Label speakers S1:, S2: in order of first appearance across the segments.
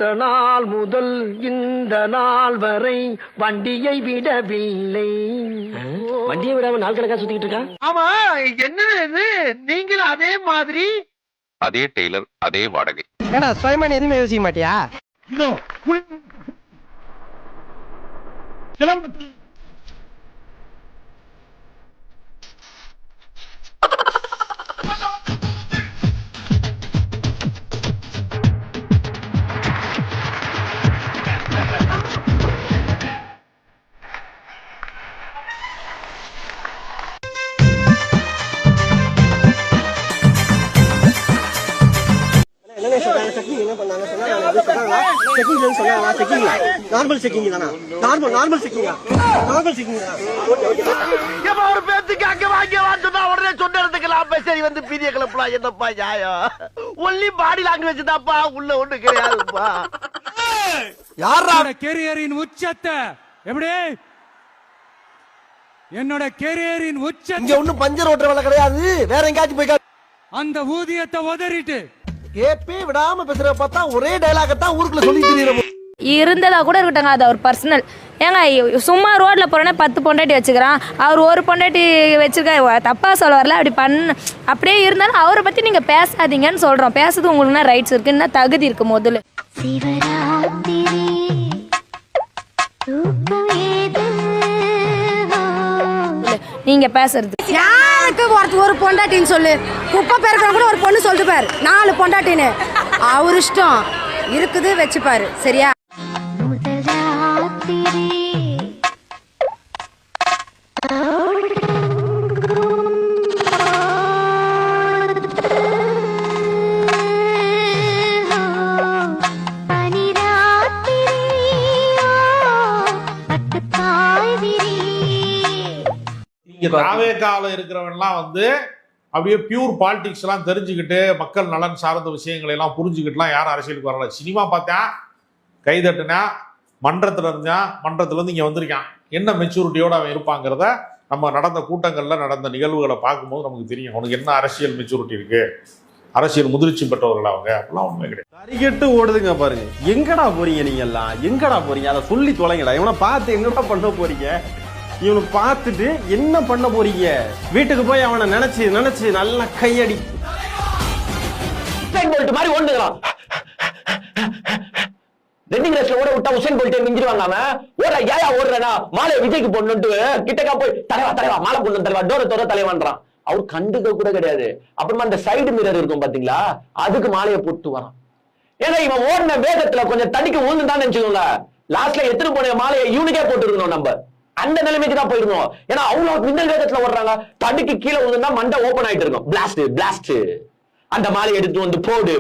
S1: பெத்த நாள் முதல் இந்த நாள் வரை வண்டியை விடவில்லை. வண்டியை விடாம நாள் கணக்கா சுத்திக்கிட்டு இருக்கா?
S2: ஆமா, என்ன நீங்களும் அதே மாதிரி?
S3: அதே டெய்லர், அதே வாடகை.
S4: ஏடா சுயமான எதுவுமே யோசிக்க மாட்டியா?
S2: உடனே சொன்னதுக்கெல்லாம் சரி வந்து பீதிய கிளப்பலாம். என்னப்பா நியாயம்? ஒன்லி பாடி லாங்குவேஜ் தான்ப்பா, உள்ள ஒண்ணு கிடையாதுப்பா.
S5: யாரா கேரியரின் உச்சத்தை எப்படி என்னோட கேரியரின் உச்சத்தை
S4: இங்க ஒண்ணும் பஞ்சர் ஓட்டுற வேலை கிடையாது. வேற எங்கேயாச்சும் போய்
S5: அந்த ஊதியத்தை உதறிட்டு
S4: கேப்பே விடாம பேசுற பார்த்தா ஒரே டயலாக தான் ஊருக்குள்ள சொல்லி தெரியுறோம்.
S6: இருந்ததா கூட இருக்கட்டாங்க, அது அவர் பர்சனல். ஏங்க சும்மா ரோட்ல போறோன்னே 10 பொண்டாட்டி வச்சுக்கிறான், அவர் ஒரு பொண்டாட்டி வச்சிருக்க தப்பா சொல்ல வரல. அப்படி அப்படியே இருந்தாலும் அவரை பத்தி நீங்க பேசாதீங்கன்னு சொல்றோம். பேசுறது உங்களுக்கு ரைட்ஸ் இருக்கு, என்ன தகுதி இருக்கு முதல்ல. நீங்க பேசுறது
S7: யாருக்கு ஒரு பொண்டாட்டின்னு சொல்லு. குப்பை பேருக்கிற கூட ஒரு பொண்ணு சொல்லிட்டு பாரு 4 பொண்டாட்டின்னு. அவர் இஷ்டம் இருக்குது வச்சுப்பாரு. சரியா?
S8: தாவேக்கால இருக்கிறவன்லாம் வந்து அப்படியே பியூர் பாலிடிக்ஸ் எல்லாம் தெரிஞ்சுக்கிட்டு மக்கள் நலன் சார்ந்த விஷயங்களை எல்லாம் புரிஞ்சுக்கிட்டுலாம் யாரும் அரசியலுக்கு வரல. சினிமா பார்த்தேன், கைதட்டுனா, மன்றத்தில் இருந்தான், மன்றத்துல இருந்து இங்க வந்திருக்கான். என்ன மெச்சூரிட்டியோட அவன் இருப்பாங்கிறத நம்ம நடந்த கூட்டங்கள்ல நடந்த நிகழ்வுகளை பார்க்கும்போது நமக்கு தெரியும் அவனுக்கு என்ன அரசியல் மெச்சூரிட்டி இருக்கு, அரசியல் முதிர்ச்சி பெற்றவர்கள் அவங்க. அப்படிலாம் ஒண்ணுமே கிடையாது.
S9: தறிகெட்டு ஓடுதுங்க பாருங்க. எங்கடா போறீங்க நீங்க எல்லாம்? எங்கடா போறீங்க? அதை சொல்லி தொலைங்கடா. இவனை பார்த்து என்னடா பண்ண போறீங்க? இவனை பார்த்துட்டு என்ன பண்ண போறீங்க? வீட்டுக்கு போய் அவனை நினைச்சு நினைச்சு நல்லா கையடி
S2: மாதிரி ஓடுறான். ரன்னிங் ரேஸ்ல ஓட விட்டா உசேன் போல்ட்டே மிஞ்சிடுவாங்க. அவன் ஓட ஏயா ஓடுறா மாலை விஜய்க்கு போடணும்ட்டு கிட்டக்கா போய் தலைவா மாலை போடணும் தலைவா டோர தலைவான்றான். அவர் கண்டுக்க கூட கிடையாது. அப்புறமா அந்த சைடு மிரர் இருக்கும் பாத்தீங்களா, அதுக்கு மாலையை போட்டு வரான். ஏன்னா இவன் ஓடின வேகத்துல கொஞ்சம் தடிக்கு ஊழ்ந்துதான் நினைச்சுக்கோங்க. லாஸ்ட்ல எடுத்துட்டு போன மாலையை இவனுக்கே போட்டு இருக்கணும். நம்ம அந்த நிலைமைக்கு தான் போயிருந்தோம். ஏன்னா அவ்வளவு மின்னல் வேகத்துல ஓடுறாங்க. தடுக்கு கீழே விழுந்தா மண்டை ஓபன் ஆயிட்டு இருக்கும். பிளாஸ்ட் அந்த மாலையை எடுத்து வந்து போடு.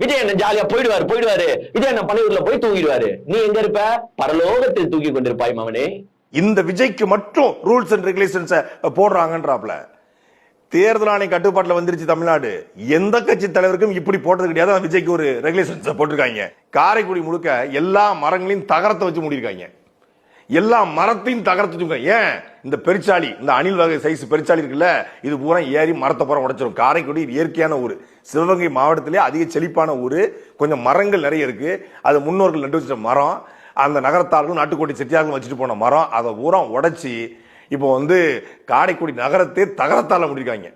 S2: விஜய் என்ன ஜாலியா போயிடுவாரு. விஜய் என்ன பணியூர்ல போய் தூங்கிடுவாரு. நீ எங்க இருப்ப? பரலோகத்தில் தூக்கி கொண்டிருப்பாய் மவனே.
S10: இந்த விஜய்க்கு மட்டும் ரூல்ஸ் அண்ட் ரெகுலேஷன்ஸ் போடுறாங்கன்றாப்ல. தேர்தல் ஆணைய கட்டுப்பாட்டுல வந்துருச்சு தமிழ்நாடு. எந்த கட்சி தலைவருக்கும் இப்படி போட்டது கிடையாது. விஜய்க்கு ஒரு ரெகுலேஷன்ஸ் போட்டிருக்காங்க. காரைக்குடி முழுக்க எல்லா மரங்களையும் தகரத்தை வச்சு மூடிருக்காங்க. எல்லா மரத்தையும் தகர்த்து. ஏன் இந்த பெருச்சாளி, இந்த அணில் வகை சைஸ் பெருச்சாளி இருக்குல்ல, இது பூரா ஏறி மரத்தை பூரா உடைச்சிடும். காரைக்குடி இயற்கையான ஊர், சிவகங்கை மாவட்டத்திலே அதிக செழிப்பான ஊர். கொஞ்சம் மரங்கள் நிறைய இருக்கு. அது முன்னோர்கள் நட்டு வச்ச மரம். அந்த நகரத்தார்கள் நாட்டுக்கோட்டை செட்டியார்கள் வச்சுட்டு போன மரம். அதை பூரா உடைச்சி இப்போ வந்து காரைக்குடி நகரத்தை தகரத்தால முடிக்காங்க.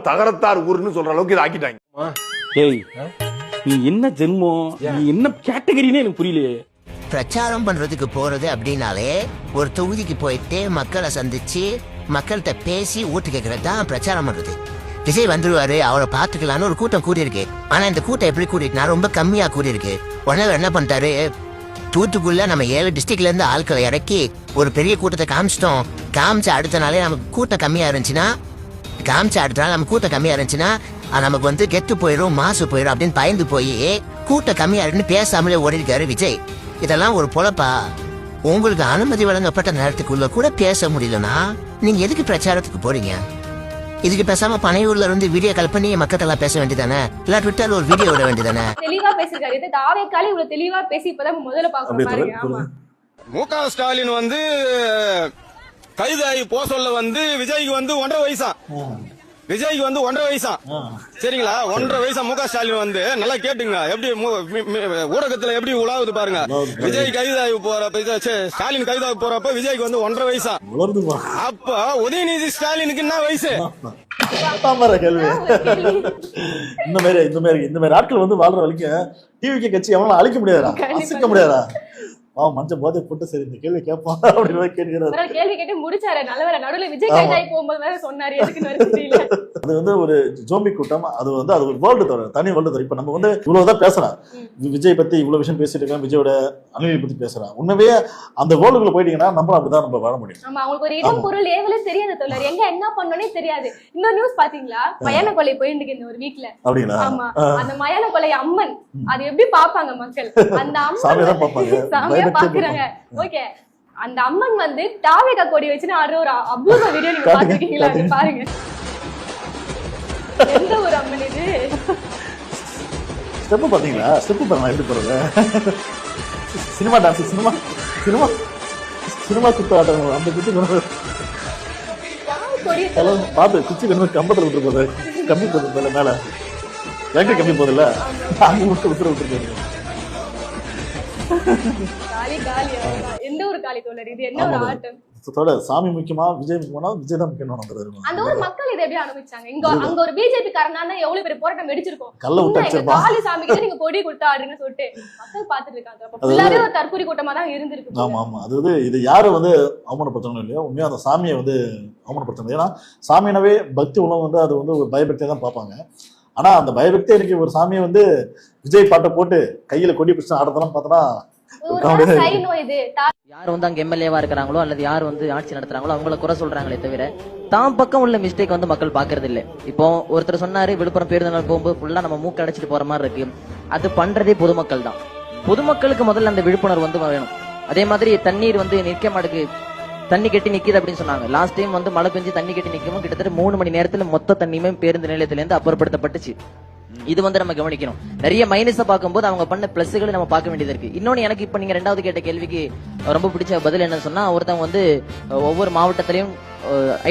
S10: தகரத்தார் ஊர்னு சொல்ற அளவுக்கு இதை ஆக்கிட்டாங்க.
S9: நீ என்ன ஜென்மம், நீ என்ன கேட்டகரின்னு எனக்கு புரியலையே.
S11: பிரச்சாரம் பண்றதுக்கு போறது அப்படின்னாலே ஒரு தொகுதிக்கு போயிட்டு மக்களை சந்திச்சு மக்கள்கிட்ட பேசி ஓட்டு கேட்கறது தான் பிரச்சாரம் பண்றது. விஜய் வந்துருவாரு, அவரை பார்த்துக்கலான்னு ஒரு கூட்டம் கூடியிருக்கு. ஆனா இந்த கூட்டம் எப்படி கூடியிருக்குன்னா ரொம்ப கம்மியா கூடியிருக்கு. உடனே என்ன பண்ணிட்டாரு, தூத்துக்குள்ள நம்ம 7 டிஸ்ட்ரிக்ட்ல இருந்து ஆட்களை இறக்கி ஒரு பெரிய கூட்டத்தை காமிச்சிட்டோம். காமிச்ச அடுத்த நாளே நமக்கு கூட்டம் கம்மியா இருந்துச்சுன்னா நமக்கு வந்து கெத்து போயிடும், மாசு போயிடும் அப்படின்னு பயந்து போய் கூட்டம் கம்மியா இருக்குன்னு பேசாமலே ஓடிருக்காரு விஜய். இதெல்லாம் ஒரு பொழப்பா? உங்களுக்கு அனுமதி வழங்கப்பட்ட நேரத்துக்குள்ள கூட பேச முடியலன்னா நீங்க எதுக்கு பிரச்சாரத்துக்கு போறீங்க? இதுக்கு பேசாம பனையூர்ல இருந்து வீடியோ கால் பண்ணி மக்கள் பேச வேண்டியதானே, இல்ல ட்விட்டர்ல ஒரு வீடியோ விட வேண்டியதானே.
S6: தெளிவா பேசிருக்காரு. இது தாவேக்கால இவ்வளவு தெளிவா பேசி இப்பதான் முதல்ல பாக்குறோம்.
S9: மு.க. ஸ்டாலின் வந்து கைதாகி போக சொல்ல வந்து விஜய்க்கு வந்து 1.5 வயசா விஜய்க்கு வந்து 1.5 வயசா சரிங்களா? 1.5 வயசா முக ஸ்டாலின் வந்து நல்லா கேட்டுங்க, எப்படி ஊடகத்துல எப்படி உலாவுது பாருங்க. விஜய் கைதாகி போறப்ப, ஸ்டாலின் கைதாகி போறப்ப விஜய்க்கு வந்து 1.5 வயசா. அப்ப உதயநிதி ஸ்டாலினுக்கு என்ன வயசு?
S12: கேள்வி. இந்த மாதிரி ஆட்கள் வந்து வாழ்ற வரைக்கும் டிவிக்கு கட்சி அவனால அழிக்க முடியாதா, அசைக்க முடியாதா? மஞ்சள் போதை போட்டு சரி இந்த கேள்வி கேட்பான் அப்படின்னு கேட்கிறாரு.
S6: கேள்வி கேட்டு முடிச்சாரு. நல்லவேளை நடுவுல விஜய் கைதாகி போகும்போது வேற சொன்னாரு.
S12: அது வந்து ஒரு ஜோம்பி கூட்டம். அது வந்து அது ஒரு வேர்ல்டு தவிர, தனி வேர்ல்டு தவிர. இப்ப நம்ம வந்து இவ்வளவுதான் பேசுறோம், விஜய் பத்தி இவ்வளவு விஷயம் பேசிட்டு இருக்கோம், விஜயோட அணிலை பத்தி பேசுறோம். உண்மையே அந்த வேர்ல்டுக்குள்ள போயிட்டீங்கன்னா நம்ம அப்படிதான் நம்ம வாழ முடியும்.
S6: ஆமா, அவங்களுக்கு ஒரு இடம் பொருள் ஏவலே தெரியாது தோழர். எங்க என்ன பண்ணனே தெரியாது. இன்னொரு நியூஸ் பாத்தீங்களா? மயான கொலை போயிட்டு இந்த ஒரு வீட்ல. அப்படிங்களா? ஆமா, அந்த மயான கொலை அம்மன் அது எப்படி பாப்பாங்க மக்கள்? அந்த அம்மன் சாமியா பாக்குறாங்க. ஓகே, அந்த அம்மன் வந்து தாவேகா கொடி வச்சுன்னு ஆடுற ஒரு அபூர்வ வீடியோ நீங்க பாத்துருக்கீங்களா? பாருங்க, எந்த ஒரு அம்மன் இது?
S12: ஸ்டெப் பாத்தீங்களா? ஸ்டெப் பாருங்க எப்படி போறது. Cinema dance, cinema cinema cinema குத்து ஆட்டம். அந்த குத்து பார்த்து குச்சி கண்ணு கம்பத்துல விட்டு போகுது, கம்மி போகுது மேல எலக்ட்ரிக் கம்மி போகுதுல்ல, அங்க விட்டு விட்டு விட்டுருக்காரு.
S6: எந்த ஒரு காலி தோழர் இது? என்ன ஒரு ஆட்டம்?
S12: சாமி முக்கியமா, விஜய் முக்கியமா? விஜய் தான் முக்கியம்.
S6: அந்த ஒரு மக்கள் இதை எப்படி அனுபவிச்சாங்க? இங்க அங்க ஒரு பிஜேபி காரனால எவ்வளவு பெரிய போராட்டம் வெடிச்சிருக்கும்.
S12: கல்ல விட்டு
S6: காளி சாமிக்கு நீங்க கொடி கொடுத்து ஆடுறீங்கன்னு சொல்லிட்டு மக்கள் பாத்துட்டு இருக்காங்க. அப்ப ஃபுல்லாவே ஒரு தற்கொலை கூட்டமா தான் இருந்திருக்கு.
S12: ஆமா ஆமா, அது வந்து இது யாரும் வந்து அவமானப்படுத்தணும் இல்லையா? உண்மையா அந்த சாமியை வந்து அவமானப்படுத்தணும். ஏன்னா சாமியினவே பக்தி உணவு வந்து அது வந்து ஒரு பயபக்தியை தான் பார்ப்பாங்க. ஆனா அந்த பயபக்தியை எனக்கு ஒரு சாமியை வந்து விஜய் பாட்டை போட்டு கையில கொடி பிடிச்சு ஆடுறதெல்லாம் பார்த்தோன்னா
S13: யார் வந்து அங்க எம்எல்ஏவா இருக்கிறாங்களோ அல்லது யார் வந்து ஆட்சி நடத்துறாங்களோ அவங்கள குறை சொல்றாங்களே தவிர தான் பக்கம் உள்ள மிஸ்டேக் வந்து மக்கள் பாக்குறது இல்ல. இப்போ ஒருத்தர் சொன்னாரு, விழுப்புரம் பேருந்து நாள் போகும்போது ஃபுல்லா நம்ம மூக்க அடைச்சிட்டு போற மாதிரி இருக்கு. அது பண்றதே பொதுமக்கள் தான். பொதுமக்களுக்கு முதல்ல அந்த விழிப்புணர்வு வந்து வேணும். அதே மாதிரி தண்ணீர் வந்து நிற்க மாட்டுக்கு, தண்ணி கட்டி நிக்குது அப்படின்னு சொன்னாங்க. லாஸ்ட் டைம் வந்து மழை பெஞ்சு தண்ணி கட்டி நிற்கவும் கிட்டத்தட்ட 3 மணி நேரத்துல மொத்த தண்ணியுமே பேருந்து நிலையத்தில இருந்து அப்புறப்படுத்தப்பட்டுச்சு. இது வந்து நம்ம கவனிக்கணும். நிறைய மைனஸை பார்க்கும்போது அவங்க பண்ண பிளஸ்களை நம்ம பார்க்க வேண்டியது இருக்கு. இன்னொன்னு எனக்கு இப்ப நீங்க 2வது கேட்ட கேள்விக்கு ரொம்ப பிடிச்ச பதில் என்ன சொன்னா, ஒருத்தவங்க வந்து ஒவ்வொரு மாவட்டத்திலையும்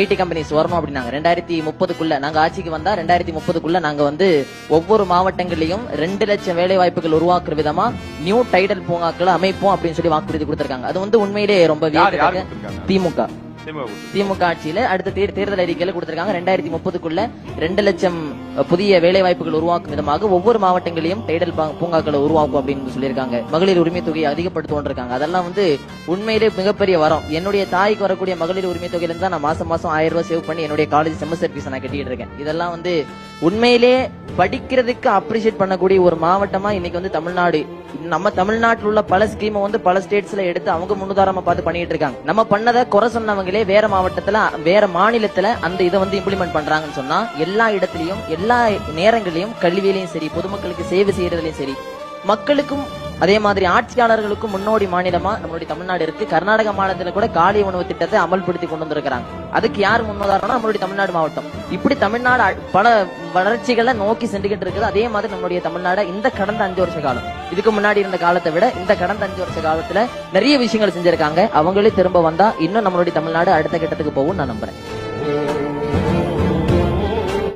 S13: ஐடி கம்பெனிஸ் வரணும் அப்படின்னாங்க. 2030க்குள்ள நாங்க ஆட்சிக்கு வந்தா 2030க்குள்ள நாங்க வந்து ஒவ்வொரு மாவட்டங்களிலையும் 2 லட்சம் வேலை வாய்ப்புகள் உருவாக்குற விதமா நியூ டைடல் பூங்காக்களை அமைப்போம் அப்படின்னு சொல்லி வாக்குறுதி கொடுத்திருக்காங்க. அது வந்து உண்மையிலேயே ரொம்ப வியக்கத்தக்க. திமுக ஆட்சியில அடுத்த தேர்தல் அறிக்கையில கொடுத்திருக்காங்க. 2030க்குள்ள 2 லட்சம் புதிய வேலை வாய்ப்புகள் உருவாக்கும் விதமாக ஒவ்வொரு மாவட்டங்களையும் டைடல் பூங்காக்களை உருவாக்கும் அப்படின்னு சொல்லியிருக்காங்க. மகளிர் உரிமை தொகையை அதிகப்படுத்துவோம் இருக்காங்க. அதெல்லாம் வந்து உண்மையிலே மிகப்பெரிய வரம். என்னுடைய தாய்க்கு வரக்கூடிய மகளிர் உரிமை தொகையில இருந்து நான் மாசம் 1000 ரூபாய் சேவ் பண்ணி என்னுடைய காலேஜ் செமஸ்டர் ஃபீஸ் நான் கட்டிட்டு இருக்கேன். இதெல்லாம் வந்து உண்மையிலே படிக்கிறதுக்கு அப்ரிஷியேட் பண்ணக்கூடிய ஒரு மாவட்டமா இன்னைக்கு வந்து தமிழ்நாடு. நம்ம தமிழ்நாட்டில் உள்ள பல ஸ்கீமை வந்து பல ஸ்டேட்ஸ்ல எடுத்து அவங்க முன்னுதாரணமா பார்த்து பண்ணிட்டு இருக்காங்க. நம்ம பண்ணதை குறை சொன்னவங்களே வேற மாவட்டத்துல வேற மாநிலத்துல அந்த இதை வந்து இம்ப்ளிமெண்ட் பண்றாங்கன்னு சொன்னா, எல்லா இடத்துலயும் எல்லா நேரங்களிலும் கல்வியிலையும் சரி, பொதுமக்களுக்கு சேவை செய்யறதுலயும் சரி, மக்களுக்கும் அதே மாதிரி ஆட்சியாளர்களுக்கும் முன்னோடி மாநிலமா நம்மளுடைய தமிழ்நாடு இருக்கு. கர்நாடக மாநிலத்துல கூட காலை உணவு திட்டத்தை அமல்படுத்தி கொண்டு வந்திருக்கிறாங்க. அதுக்கு யார் முன்னுதாரணம்? நம்மளுடைய தமிழ்நாடு மாவட்டம். இப்படி தமிழ்நாடு பல வளர்ச்சிகளை நோக்கி சென்றுகிட்டு இருக்குது. அதே மாதிரி நம்மளுடைய தமிழ்நாடு இந்த கடந்த 5 வருஷ காலம், இதுக்கு முன்னாடி இருந்த காலத்தை விட இந்த கடந்த 5 வருஷ காலத்துல நிறைய விஷயங்கள் செஞ்சிருக்காங்க. அவங்களே திரும்ப வந்தா இன்னும் நம்மளுடைய தமிழ்நாடு அடுத்த கட்டத்துக்கு போகும் நான் நம்புறேன்.